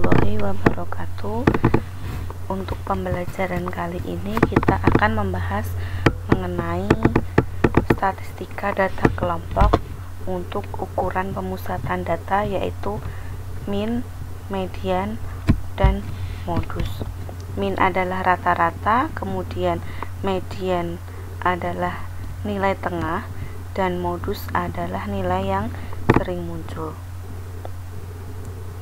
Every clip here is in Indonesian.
warahmatullahi wabarakatuh. Untuk pembelajaran kali ini kita akan membahas mengenai statistika data kelompok untuk ukuran pemusatan data, yaitu min, median, dan modus. Min adalah rata-rata, kemudian median adalah nilai tengah, dan modus adalah nilai yang sering muncul.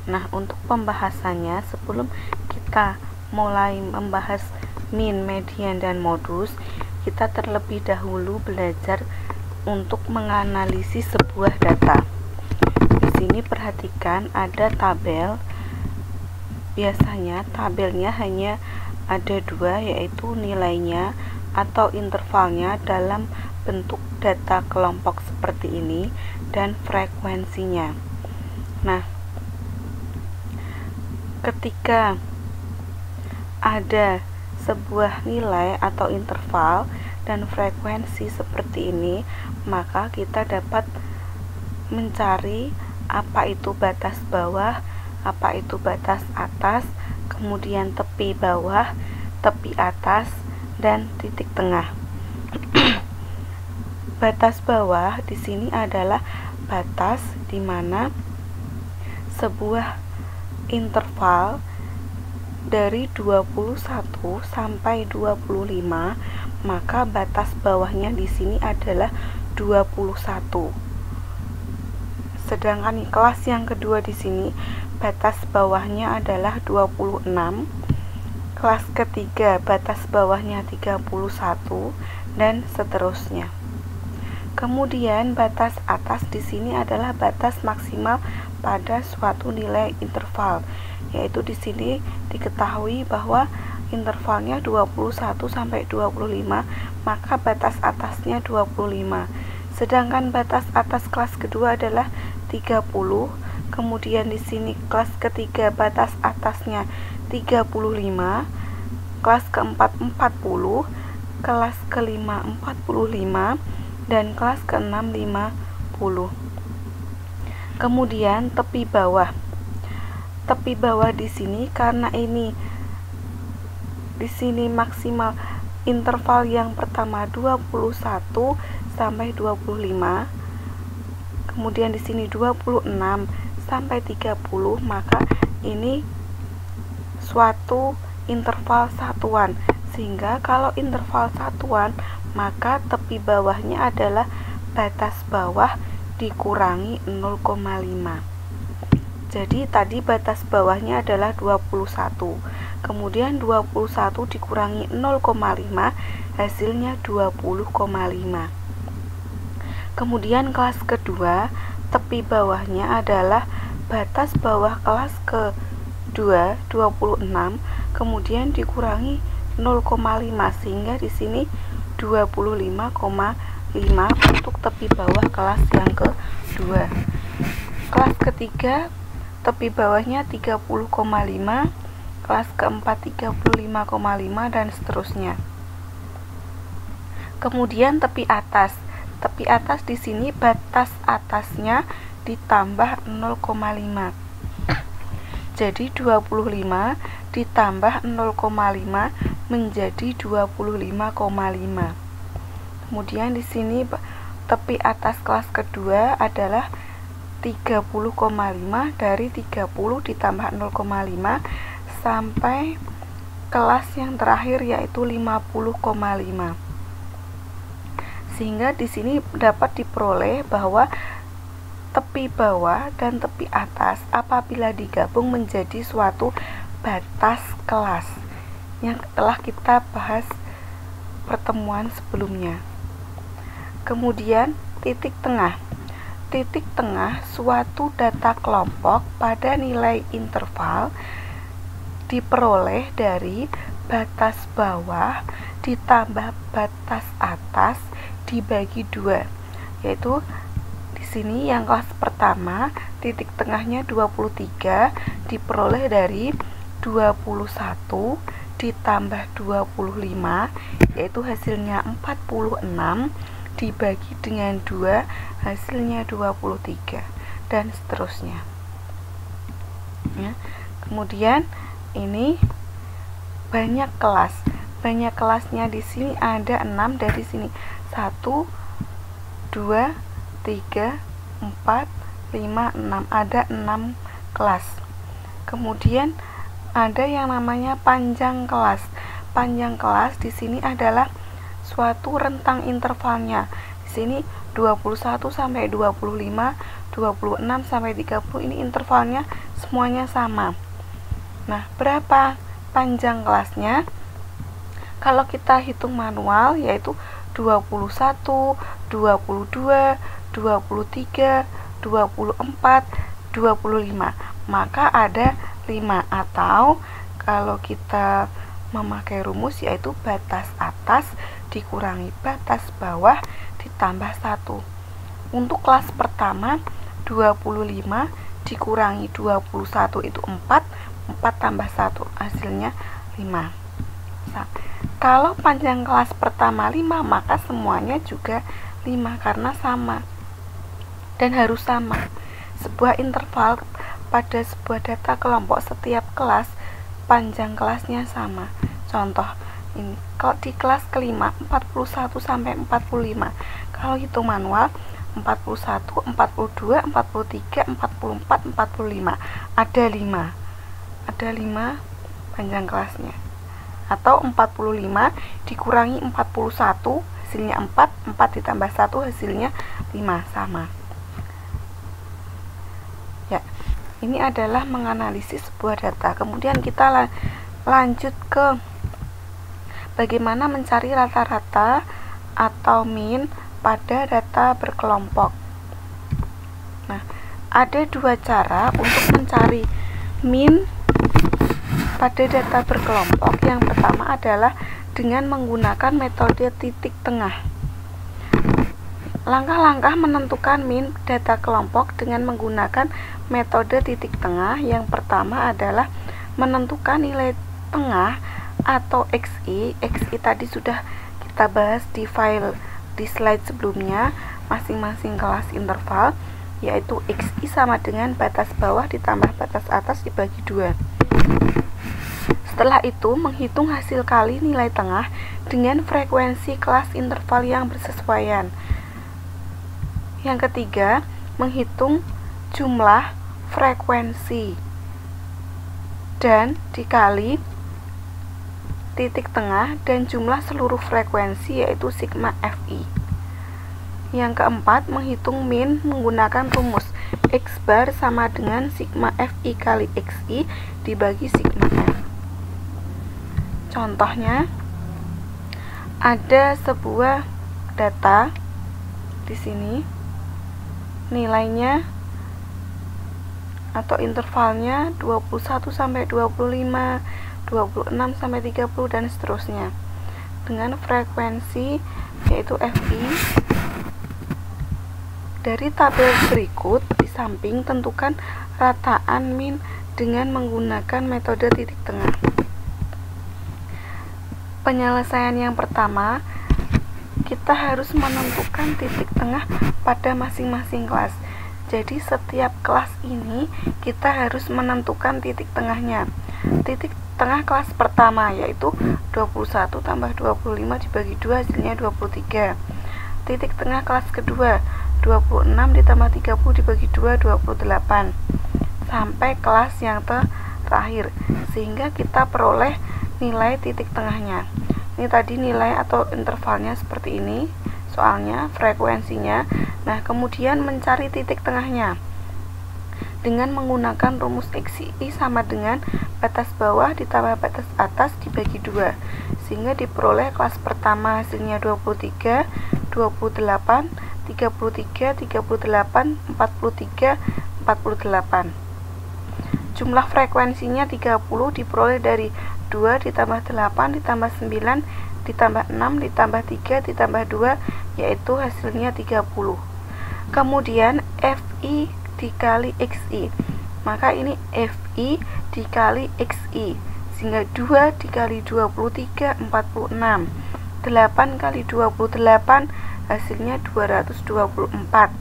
Nah, untuk pembahasannya, sebelum kita mulai membahas min, median, dan modus, kita terlebih dahulu belajar untuk menganalisis sebuah data. Di sini perhatikan ada tabel. Biasanya tabelnya hanya ada dua, yaitu nilainya atau intervalnya dalam bentuk data kelompok seperti ini dan frekuensinya. Nah, ketika ada sebuah nilai atau interval dan frekuensi seperti ini, maka kita dapat mencari apa itu batas bawah, apa itu batas atas, kemudian tepi bawah, tepi atas, dan titik tengah. Batas bawah di sini adalah batas di mana sebuah interval dari 21 sampai 25, maka batas bawahnya di sini adalah 21. Sedangkan kelas yang kedua di sini batas bawahnya adalah 26. Kelas ketiga batas bawahnya 31 dan seterusnya. Kemudian batas atas di sini adalah batas maksimal pada suatu nilai interval, yaitu di sini diketahui bahwa intervalnya 21 sampai 25, maka batas atasnya 25. Sedangkan batas atas kelas kedua adalah 30. Kemudian di sini kelas ketiga batas atasnya 35, kelas keempat 40, kelas kelima 45, dan kelas keenam 50. Kemudian tepi bawah. Tepi bawah di sini karena ini di sini maksimal interval yang pertama 21 sampai 25. Kemudian di sini 26 sampai 30, maka ini suatu interval satuan. Sehingga kalau interval satuan, maka tepi bawahnya adalah batas bawah dikurangi 0,5. Jadi tadi batas bawahnya adalah 21. Kemudian 21 dikurangi 0,5, hasilnya 20,5. Kemudian kelas kedua, tepi bawahnya adalah batas bawah kelas kedua 26, kemudian dikurangi 0,5, sehingga di sini 25,5 untuk tepi bawah kelas yang kedua. Kelas ketiga tepi bawahnya 30,5, kelas keempat 35,5, dan seterusnya. Kemudian tepi atas. Tepi atas di sini batas atasnya ditambah 0,5. Jadi 25 ditambah 0,5 menjadi 25,5. Kemudian di sini tepi atas kelas kedua adalah 30,5, dari 30 ditambah 0,5 sampai kelas yang terakhir yaitu 50,5. Sehingga di sini dapat diperoleh bahwa tepi bawah dan tepi atas apabila digabung menjadi suatu batas kelas yang telah kita bahas pertemuan sebelumnya. Kemudian titik tengah. Titik tengah suatu data kelompok pada nilai interval diperoleh dari batas bawah ditambah batas atas dibagi 2, yaitu di sini yang kelas pertama titik tengahnya 23 diperoleh dari 21 ditambah 25, yaitu hasilnya 46, dibagi dengan 2, hasilnya 23, dan seterusnya. Ya. Kemudian ini banyak kelas. Banyak kelasnya di sini ada 6 dari sini. 1 2 3 4 5 6. Ada 6 kelas. Kemudian ada yang namanya panjang kelas. Panjang kelas di sini adalah suatu rentang intervalnya. Di sini 21 sampai 25, 26 sampai 30, ini intervalnya semuanya sama. Nah, berapa panjang kelasnya? Kalau kita hitung manual yaitu 21, 22, 23, 24, 25. Maka ada 5, atau kalau kita memakai rumus yaitu batas atas dikurangi batas bawah ditambah 1. Untuk kelas pertama 25 dikurangi 21 itu 4, 4 tambah 1 hasilnya 5. Kalau panjang kelas pertama 5, maka semuanya juga 5 karena sama dan harus sama. Sebuah interval pada sebuah data kelompok setiap kelas panjang kelasnya sama. Contoh ini, kalau di kelas kelima 41 sampai 45, kalau hitung manual 41, 42, 43, 44, 45, ada 5 panjang kelasnya. Atau 45 dikurangi 41 hasilnya 4, 4 ditambah 1 hasilnya 5, sama. Ya, ini adalah menganalisis sebuah data. Kemudian kita lanjut ke bagaimana mencari rata-rata atau min pada data berkelompok. Nah, ada 2 cara untuk mencari min pada data berkelompok. Yang pertama adalah dengan menggunakan metode titik tengah. Langkah-langkah menentukan min data kelompok dengan menggunakan metode titik tengah. Yang pertama adalah menentukan nilai tengah atau XI. XI tadi sudah kita bahas di slide sebelumnya, masing-masing kelas interval, yaitu XI sama dengan batas bawah ditambah batas atas dibagi 2. Setelah itu, menghitung hasil kali nilai tengah dengan frekuensi kelas interval yang bersesuaian. Yang ketiga, menghitung jumlah frekuensi dan dikali titik tengah dan jumlah seluruh frekuensi yaitu sigma Fi. Yang keempat, menghitung min menggunakan rumus X bar sama dengan sigma Fi kali Xi dibagi sigma F. Contohnya, ada sebuah data di sini, nilainya atau intervalnya 21 sampai 25, 26 sampai 30 dan seterusnya. Dengan frekuensi yaitu Fi. Dari tabel berikut di samping tentukan rataan min dengan menggunakan metode titik tengah. Penyelesaian yang pertama, kita harus menentukan titik tengah pada masing-masing kelas. Jadi setiap kelas ini kita harus menentukan titik tengahnya. Titik tengah kelas pertama yaitu 21 tambah 25 dibagi 2 hasilnya 23. Titik tengah kelas kedua 26 ditambah 30 dibagi 2 28 sampai kelas yang terakhir, sehingga kita peroleh nilai titik tengahnya. Ini tadi nilai atau intervalnya seperti ini soalnya, frekuensinya. Nah, kemudian mencari titik tengahnya dengan menggunakan rumus XI sama dengan batas bawah ditambah batas atas dibagi 2, sehingga diperoleh kelas pertama hasilnya 23, 28, 33, 38, 43, 48. Jumlah frekuensinya 30 diperoleh dari 2 ditambah 8 ditambah 9 ditambah 6 ditambah 3 ditambah 2, yaitu hasilnya 30. Kemudian Fi dikali Xi, maka ini Fi dikali Xi, sehingga 2 dikali 23 46, 8 kali 28 hasilnya 224,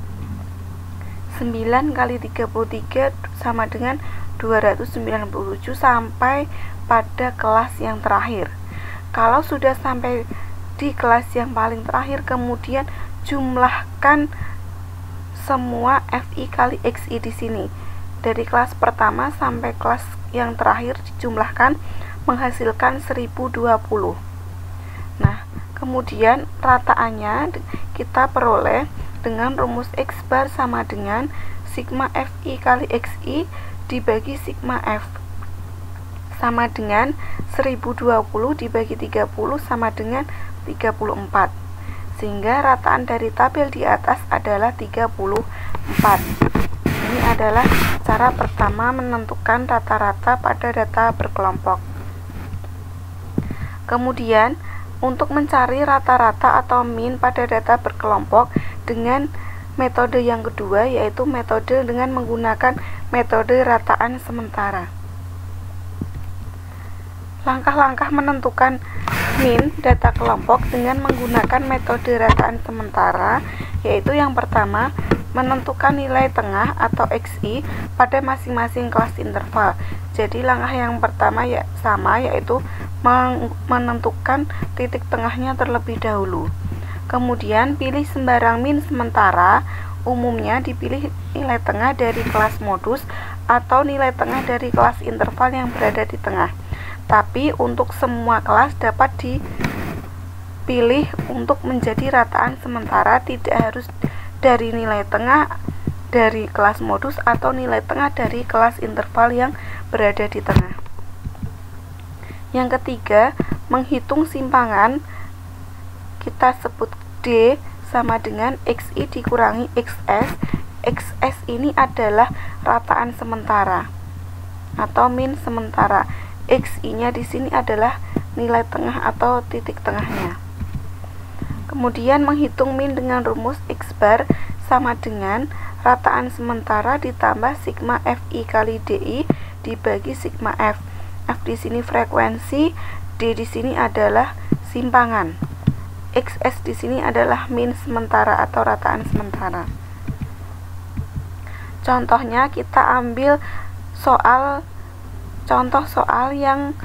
9 kali 33 sama dengan 297 sampai pada kelas yang terakhir. Kalau sudah sampai di kelas yang paling terakhir, kemudian jumlahkan semua FI kali XI di sini. Dari kelas pertama sampai kelas yang terakhir dijumlahkan menghasilkan 1020. Nah, kemudian rataannya kita peroleh dengan rumus X bar sama dengan sigma FI kali XI dibagi sigma F sama dengan 1020 dibagi 30 sama dengan 34, sehingga rataan dari tabel di atas adalah 34. Ini adalah cara pertama menentukan rata-rata pada data berkelompok. Kemudian untuk mencari rata-rata atau min pada data berkelompok dengan metode yang kedua, yaitu metode dengan menggunakan metode rataan sementara. Langkah-langkah menentukan min data kelompok dengan menggunakan metode rataan sementara, yaitu yang pertama, menentukan nilai tengah atau XI pada masing-masing kelas interval. Jadi langkah yang pertama sama, yaitu menentukan titik tengahnya terlebih dahulu. Kemudian pilih sembarang min sementara, umumnya dipilih nilai tengah dari kelas modus atau nilai tengah dari kelas interval yang berada di tengah. Tapi untuk semua kelas dapat dipilih untuk menjadi rataan sementara, tidak harus dari nilai tengah dari kelas modus atau nilai tengah dari kelas interval yang berada di tengah. Yang ketiga, menghitung simpangan, kita sebut D sama dengan XI dikurangi XS. XS ini adalah rataan sementara atau min sementara. XI-nya di sini adalah nilai tengah atau titik tengahnya. Kemudian menghitung min dengan rumus X bar sama dengan rataan sementara ditambah sigma FI kali DI dibagi sigma F. F di sini frekuensi, D di sini adalah simpangan. XS di sini adalah min sementara atau rataan sementara. Contohnya kita ambil contoh soal yang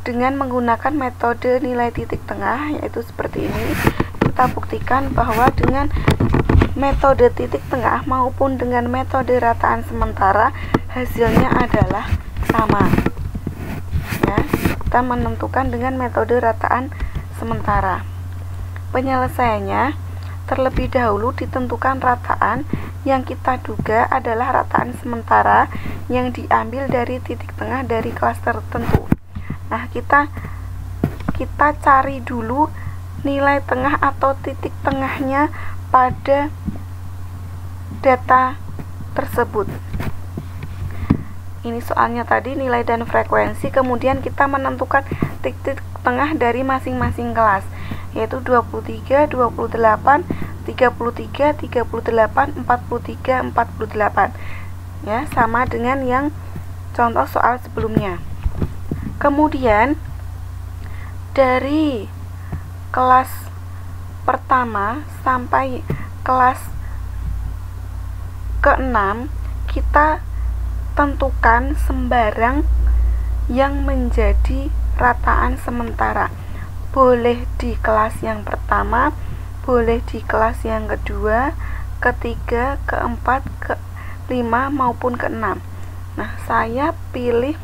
dengan menggunakan metode nilai titik tengah, yaitu seperti ini. Kita buktikan bahwa dengan metode titik tengah maupun dengan metode rataan sementara hasilnya adalah sama. Ya, kita menentukan dengan metode rataan sementara. Penyelesaiannya, terlebih dahulu ditentukan rataan yang kita duga adalah rataan sementara yang diambil dari titik tengah dari kelas tertentu. Nah, kita cari dulu nilai tengah atau titik tengahnya pada data tersebut. Ini soalnya tadi nilai dan frekuensi, kemudian kita menentukan titik tengah dari masing-masing kelas, yaitu 23, 28, 33, 38, 43, 48. Ya, sama dengan yang contoh soal sebelumnya. Kemudian dari kelas pertama sampai kelas ke-6 kita tentukan sembarang yang menjadi rataan sementara. Boleh di kelas yang pertama, boleh di kelas yang kedua, ketiga, keempat, kelima maupun keenam. Nah, saya pilih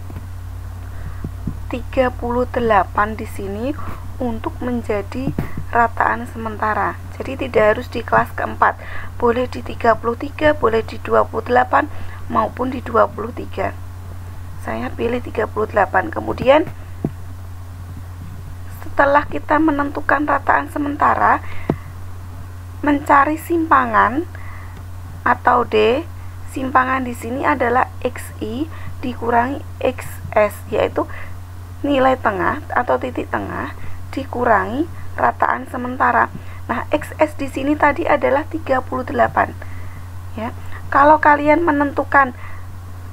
38 di sini untuk menjadi rataan sementara. Jadi tidak harus di kelas keempat, boleh di 33, boleh di 28 maupun di 23. Saya pilih 38. Kemudian setelah kita menentukan rataan sementara, mencari simpangan atau D. Simpangan di sini adalah XI dikurangi XS, yaitu nilai tengah atau titik tengah dikurangi rataan sementara. Nah, XS di sini tadi adalah 38. Ya. Kalau kalian menentukan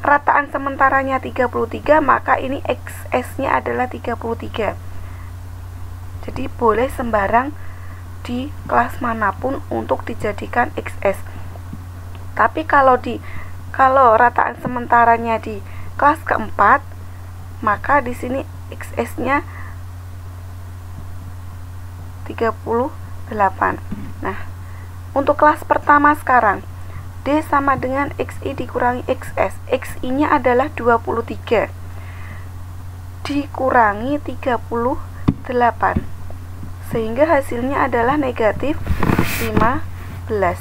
rataan sementaranya 33, maka ini XS-nya adalah 33. Jadi boleh sembarang di kelas manapun untuk dijadikan XS. Tapi kalau rataan sementaranya di kelas keempat, maka di sini XS-nya 38. Nah, untuk kelas pertama sekarang, D sama dengan XI dikurangi XS. XI-nya adalah 23 dikurangi 38, sehingga hasilnya adalah negatif 15.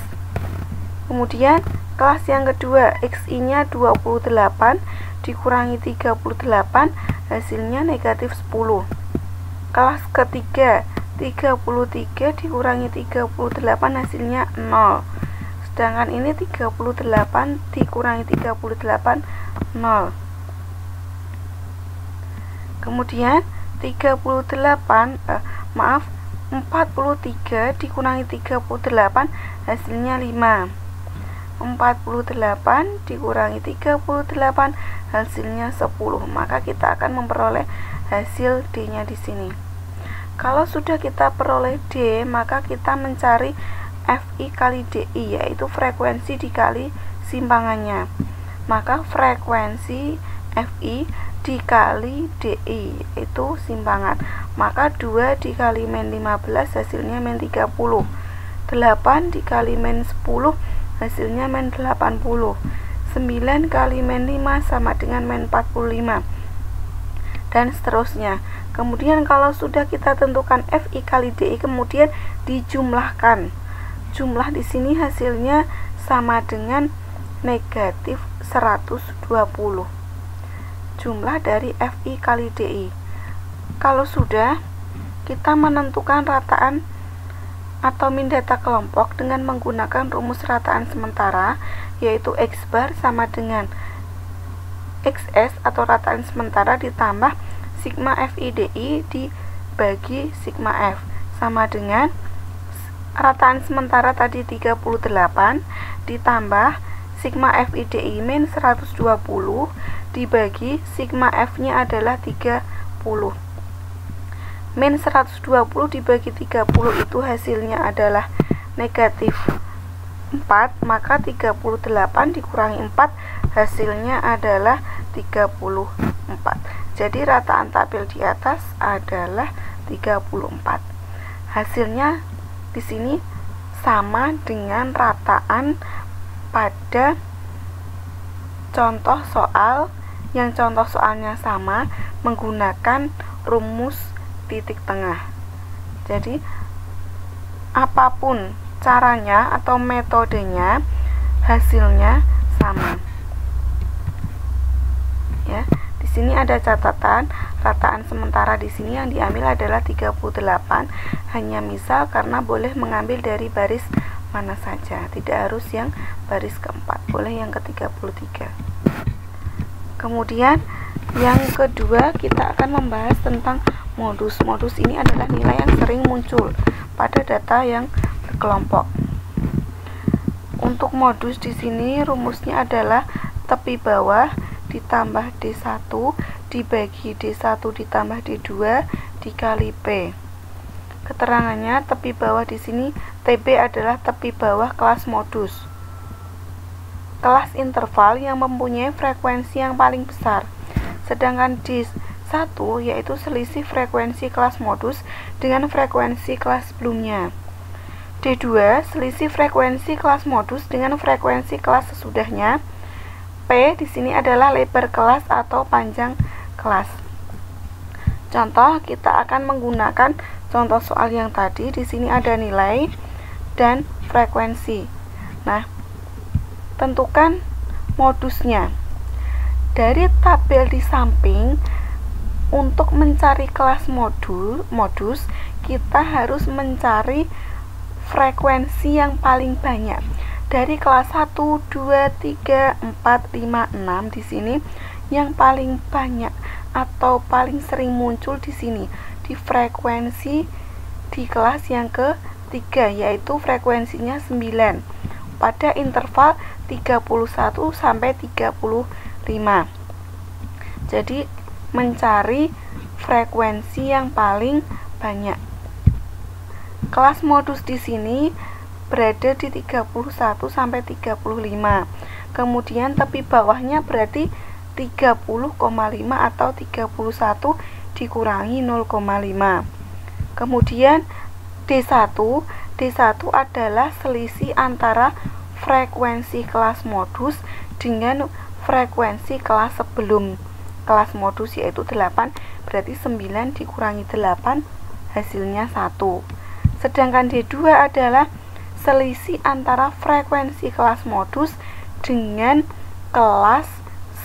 Kemudian kelas yang kedua, XI-nya 28 dikurangi 38, hasilnya negatif 10. Kelas ketiga, 33 dikurangi 38, hasilnya 0. Sedangkan ini 38 dikurangi 38, 0. Kemudian 43 dikurangi 38, hasilnya 5. 48 dikurangi 38, hasilnya 10. Maka kita akan memperoleh hasil D-nya di sini. Kalau sudah kita peroleh D, maka kita mencari FI kali DI, yaitu frekuensi dikali simpangannya. Maka frekuensi FI dikali DI itu simpangan. Maka 2 dikali min 15 hasilnya min 30. 8 dikali min 10 hasilnya min 80. 9 kali min 5 sama dengan min 45. Dan seterusnya. Kemudian kalau sudah kita tentukan FI kali DI, kemudian dijumlahkan. Jumlah di sini hasilnya sama dengan negatif 120. Jumlah dari FI kali DI. Kalau sudah, kita menentukan rataan atau min data kelompok dengan menggunakan rumus rataan sementara, yaitu X bar sama dengan XS atau rataan sementara ditambah sigma FIDI dibagi sigma F, sama dengan rataan sementara tadi 38 ditambah sigma FIDI min 120 dibagi sigma F nya adalah 30. Min 120 dibagi 30 itu hasilnya adalah negatif 4, maka 38 dikurangi 4 hasilnya adalah 34. Jadi rataan tabel di atas adalah 34. Hasilnya di sini sama dengan rataan pada contoh soal yang contoh soalnya sama menggunakan rumus titik tengah. Jadi apapun caranya atau metodenya, hasilnya sama. Ya, di sini ada catatan rataan sementara di sini yang diambil adalah 38. Hanya misal karena boleh mengambil dari baris mana saja, tidak harus yang baris keempat, boleh yang ke-33. Kemudian yang kedua kita akan membahas tentang modus. Modus ini adalah nilai yang sering muncul pada data yang berkelompok. Untuk modus di sini rumusnya adalah tepi bawah ditambah D1 dibagi D1 ditambah D2 dikali P. Keterangannya tepi bawah di sini TB adalah tepi bawah kelas modus. Kelas interval yang mempunyai frekuensi yang paling besar. Sedangkan D1 yaitu selisih frekuensi kelas modus dengan frekuensi kelas sebelumnya. D2 selisih frekuensi kelas modus dengan frekuensi kelas sesudahnya. P di sini adalah lebar kelas atau panjang kelas. Contoh, kita akan menggunakan contoh soal yang tadi. Di sini ada nilai dan frekuensi. Nah, tentukan modusnya. Dari tabel di samping, untuk mencari kelas modus, kita harus mencari frekuensi yang paling banyak. Dari kelas 1, 2, 3, 4, 5, 6 di sini yang paling banyak atau paling sering muncul di sini di frekuensi di kelas yang ketiga, yaitu frekuensinya 9 pada interval 31 sampai 35. Jadi mencari frekuensi yang paling banyak. Kelas modus di sini berada di 31 sampai 35. Kemudian tepi bawahnya berarti 30,5 atau 31 dikurangi 0,5. Kemudian D1 adalah selisih antara frekuensi kelas modus dengan frekuensi kelas sebelum kelas modus, yaitu 8, berarti 9 dikurangi 8 hasilnya 1. Sedangkan D2 adalah selisih antara frekuensi kelas modus dengan kelas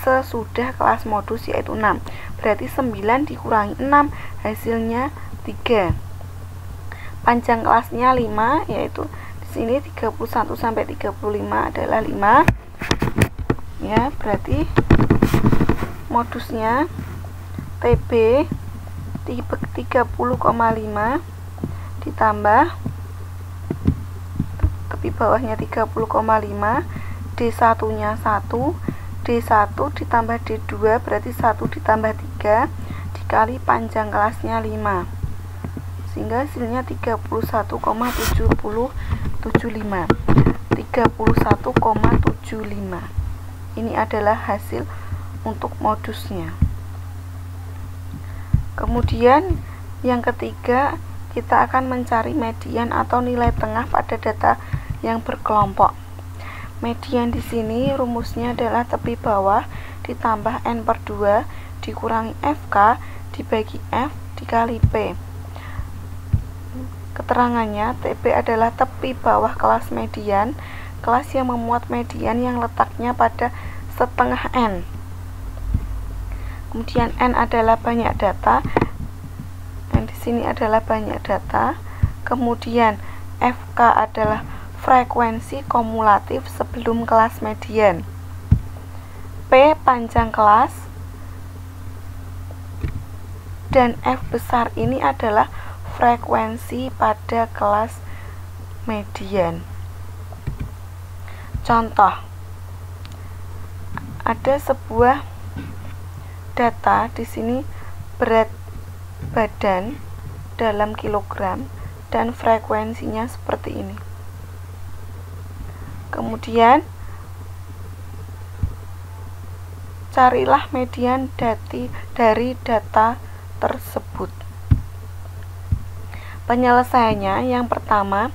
sesudah kelas modus, yaitu 6, berarti 9 dikurangi 6 hasilnya 3. Panjang kelasnya 5, yaitu di sini 31 sampai 35 adalah 5. Ya, berarti modusnya TB 30,5 ditambah tepi bawahnya 30,5, D1-nya 1, D1 ditambah D2 berarti 1 ditambah 3 dikali panjang kelasnya 5, sehingga hasilnya 31,75. Ini adalah hasil untuk modusnya. Kemudian yang ketiga, kita akan mencari median atau nilai tengah pada data yang berkelompok. Median di sini rumusnya adalah tepi bawah ditambah N/2 dikurangi FK dibagi F dikali P. Keterangannya, TP adalah tepi bawah kelas median, kelas yang memuat median yang letaknya pada setengah N. Kemudian N adalah banyak data, yang di sini adalah banyak data. Kemudian FK adalah frekuensi kumulatif sebelum kelas median. P panjang kelas, dan F besar ini adalah frekuensi pada kelas median. Contoh, ada sebuah data di sini berat badan dalam kilogram dan frekuensinya seperti ini. Kemudian carilah median dari data tersebut. Penyelesaiannya, yang pertama,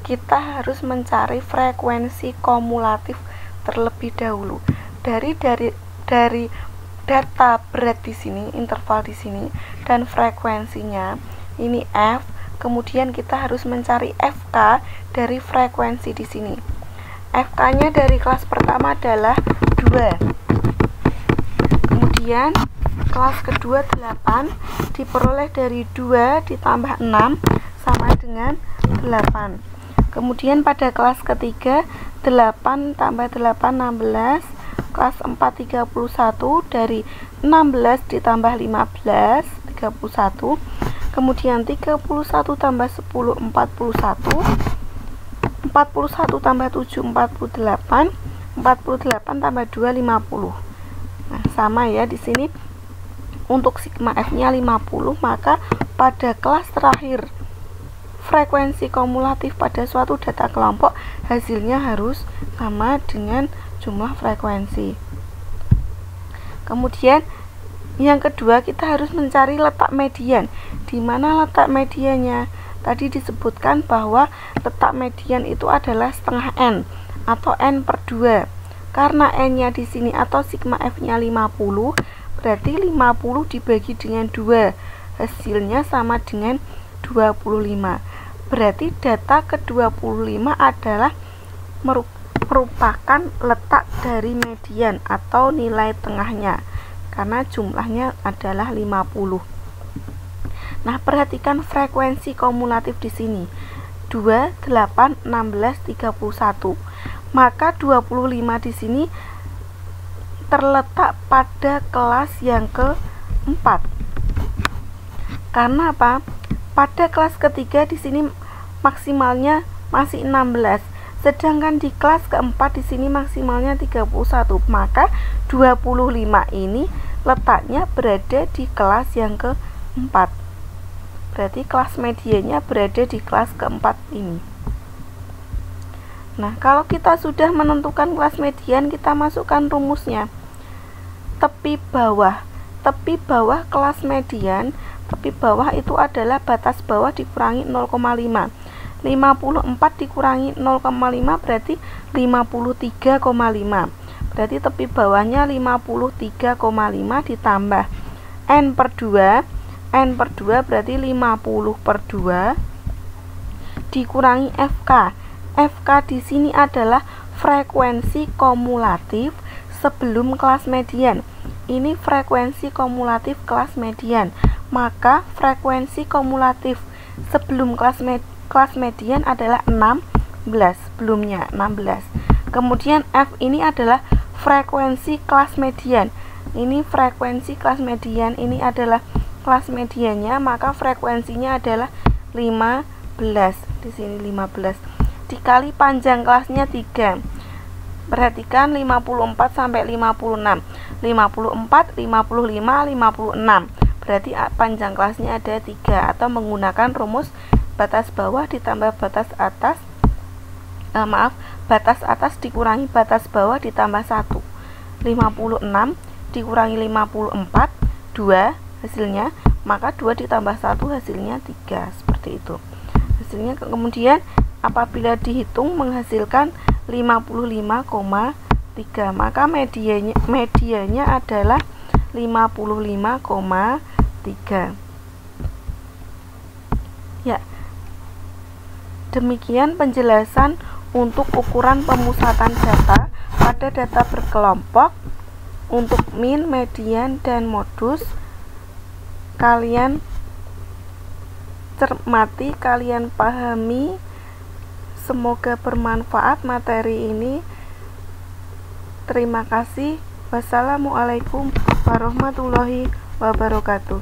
kita harus mencari frekuensi kumulatif terlebih dahulu. Dari data berat di sini, interval di sini, dan frekuensinya ini F. Kemudian kita harus mencari FK dari frekuensi di sini. FK-nya dari kelas pertama adalah 2. Kemudian kelas kedua 8 diperoleh dari 2 ditambah 6 sama dengan 8. Kemudian pada kelas ketiga 8 tambah 8 16, kelas 4 31, dari 16 ditambah 15 31. Kemudian 31 tambah 10 41, 41 tambah 7 48, 48 tambah 2 50. Nah, sama ya di sini untuk sigma F-nya 50, maka pada kelas terakhir frekuensi kumulatif pada suatu data kelompok hasilnya harus sama dengan jumlah frekuensi. Kemudian yang kedua, kita harus mencari letak median. Di mana letak mediannya? Tadi disebutkan bahwa letak median itu adalah setengah N atau N/2. Karena N-nya di sini atau sigma F-nya 50, berarti 50 dibagi dengan 2. Hasilnya sama dengan 25. Berarti data ke-25 adalah merupakan letak dari median atau nilai tengahnya, karena jumlahnya adalah 50. Nah, perhatikan frekuensi kumulatif di sini. 2, 8, 16, 31. Maka 25 di sini terletak pada kelas yang keempat. Karena apa? Pada kelas ketiga di sini maksimalnya masih 16. Sedangkan di kelas keempat di sini maksimalnya 31. Maka 25 ini letaknya berada di kelas yang keempat. Berarti kelas mediannya berada di kelas keempat ini. Nah, kalau kita sudah menentukan kelas median, kita masukkan rumusnya. tepi bawah. Tepi bawah kelas median, tepi bawah itu adalah batas bawah dikurangi 0,5. 54 dikurangi 0,5 berarti 53,5. Berarti tepi bawahnya 53,5 ditambah N per 2. N per 2 berarti 50 per 2 dikurangi FK. FK di sini adalah frekuensi kumulatif sebelum kelas median. Ini frekuensi kumulatif kelas median. Maka frekuensi kumulatif sebelum kelas median adalah 16, sebelumnya 16. Kemudian F ini adalah frekuensi kelas median. Ini frekuensi kelas median, ini adalah kelas mediannya, maka frekuensinya adalah 15. Di sini 15 dikali panjang kelasnya 3. Perhatikan 54 sampai 56. 54, 55, 56. Berarti panjang kelasnya ada 3, atau menggunakan rumus batas bawah ditambah batas atas. Batas atas dikurangi batas bawah ditambah 1. 56 dikurangi 54, 2 hasilnya, maka 2 ditambah 1 hasilnya 3, seperti itu. Hasilnya kemudian apabila dihitung menghasilkan 55,3, maka medianya adalah 55,3. Ya, demikian penjelasan untuk ukuran pemusatan data pada data berkelompok untuk min, median, dan modus. Kalian cermati, kalian pahami. Semoga bermanfaat materi ini. Terima kasih. Wassalamualaikum warahmatullahi wabarakatuh.